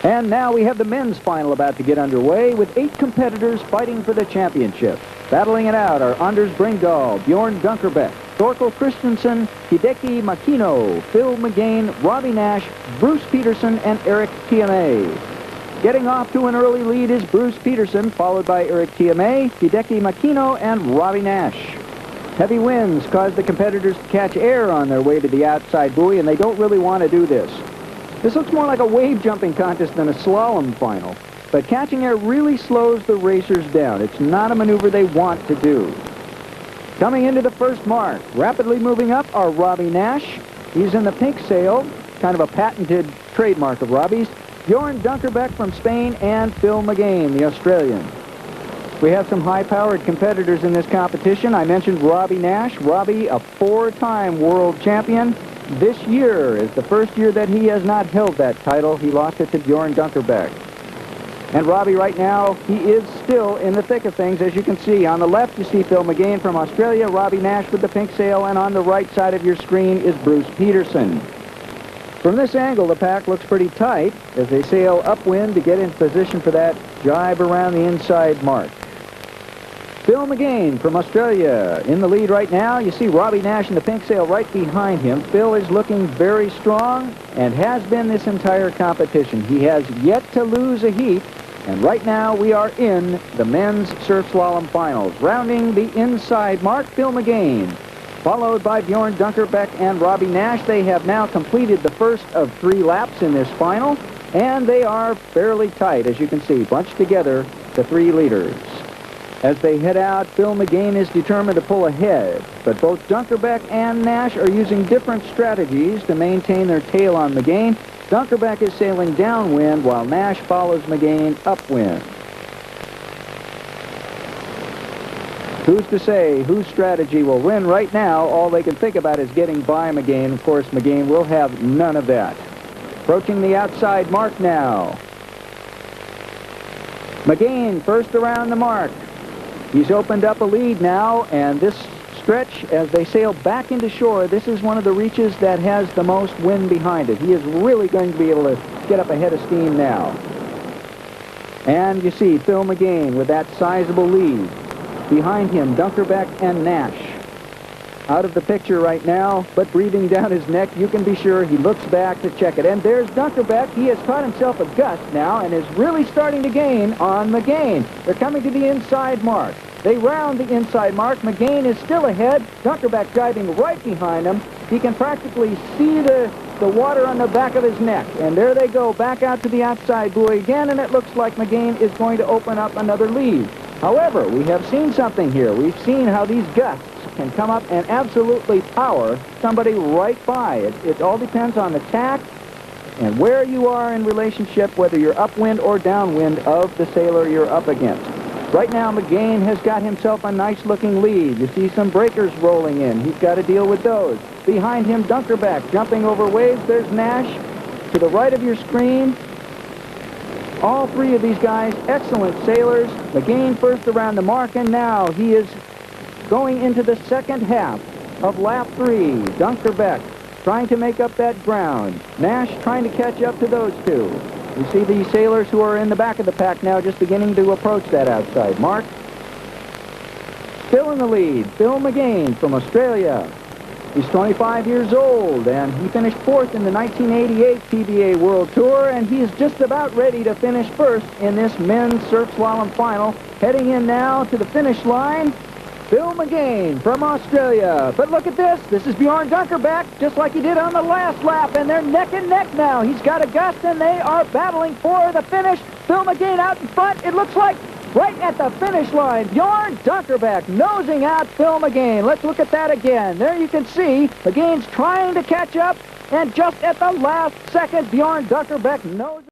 And now we have the men's final about to get underway with 8 competitors fighting for the championship. Battling it out are Anders Bringdahl, Björn Dunkerbeck, Thorkel Christensen, Hideki Makino, Phil McGain, Robby Naish, Bruce Peterson, and Eric Tiamé. Getting off to an early lead is Bruce Peterson, followed by Eric Tiamé, Hideki Makino, and Robby Naish. Heavy winds cause the competitors to catch air on their way to the outside buoy, and they don't really want to do this. This looks more like a wave jumping contest than a slalom final, but catching air really slows the racers down. It's not a maneuver they want to do. Coming into the first mark, rapidly moving up are Robby Naish. He's in the pink sail, kind of a patented trademark of Robby's. Björn Dunkerbeck from Spain, and Phil McGain, the Australian. We have some high-powered competitors in this competition. I mentioned Robby Naish. Robby, a 4-time world champion. This year is the first year that he has not held that title. He lost it to Björn Dunkerbeck. And Robby right now, he is still in the thick of things, as you can see. On the left, you see Phil McGain from Australia, Robby Naish with the pink sail, and on the right side of your screen is Bruce Peterson. From this angle, the pack looks pretty tight as they sail upwind to get in position for that jibe around the inside mark. Phil McGain from Australia in the lead right now. You see Robby Naish in the pink sail right behind him. Phil is looking very strong and has been this entire competition. He has yet to lose a heat, and right now we are in the men's surf slalom finals. Rounding the inside mark, Phil McGain, followed by Björn Dunkerbeck and Robby Naish. They have now completed the first of 3 laps in this final, and they are fairly tight, as you can see, bunched together, the 3 leaders. As they head out, Phil McGain is determined to pull ahead, but both Dunkerbeck and Naish are using different strategies to maintain their tail on McGain. Dunkerbeck is sailing downwind while Naish follows McGain upwind. Who's to say whose strategy will win? Right now, all they can think about is getting by McGain. Of course, McGain will have none of that. Approaching the outside mark now. McGain first around the mark. He's opened up a lead now, and this stretch, as they sail back into shore, this is one of the reaches that has the most wind behind it. He is really going to be able to get up ahead of steam now. And you see Phil McGain with that sizable lead. Behind him, Dunkerbeck and Naish. Out of the picture right now, but breathing down his neck, you can be sure he looks back to check it. And there's Dunkerbeck. He has caught himself a gust now and is really starting to gain on McGain. They're coming to the inside mark. They round the inside mark. McGain is still ahead. Dunkerbeck driving right behind him. He can practically see the water on the back of his neck. And there they go, back out to the outside buoy again, and it looks like McGain is going to open up another lead. However, we have seen something here. We've seen how these gusts can come up and absolutely power somebody right by. It all depends on the tack and where you are in relationship, whether you're upwind or downwind of the sailor you're up against. Right now, McGain has got himself a nice-looking lead. You see some breakers rolling in. He's got to deal with those. Behind him, Dunkerbeck jumping over waves. There's Naish to the right of your screen. All 3 of these guys, excellent sailors. McGain first around the mark, and now he is going into the second half of lap 3. Dunkerbeck trying to make up that ground. Naish trying to catch up to those 2. You see the sailors who are in the back of the pack now just beginning to approach that outside mark. Still in the lead, Phil McGain from Australia. He's 25 years old, and he finished 4th in the 1988 PBA World Tour, and he is just about ready to finish first in this men's surf slalom final. Heading in now to the finish line, Phil McGain from Australia. But look at this. This is Björn Dunkerbeck, just like he did on the last lap, and they're neck and neck now. He's got a gust, and they are battling for the finish. Phil McGain out in front, it looks like, right at the finish line. Björn Dunkerbeck nosing out Phil McGain. Let's look at that again. There you can see McGain's trying to catch up, and just at the last second, Björn Dunkerbeck noses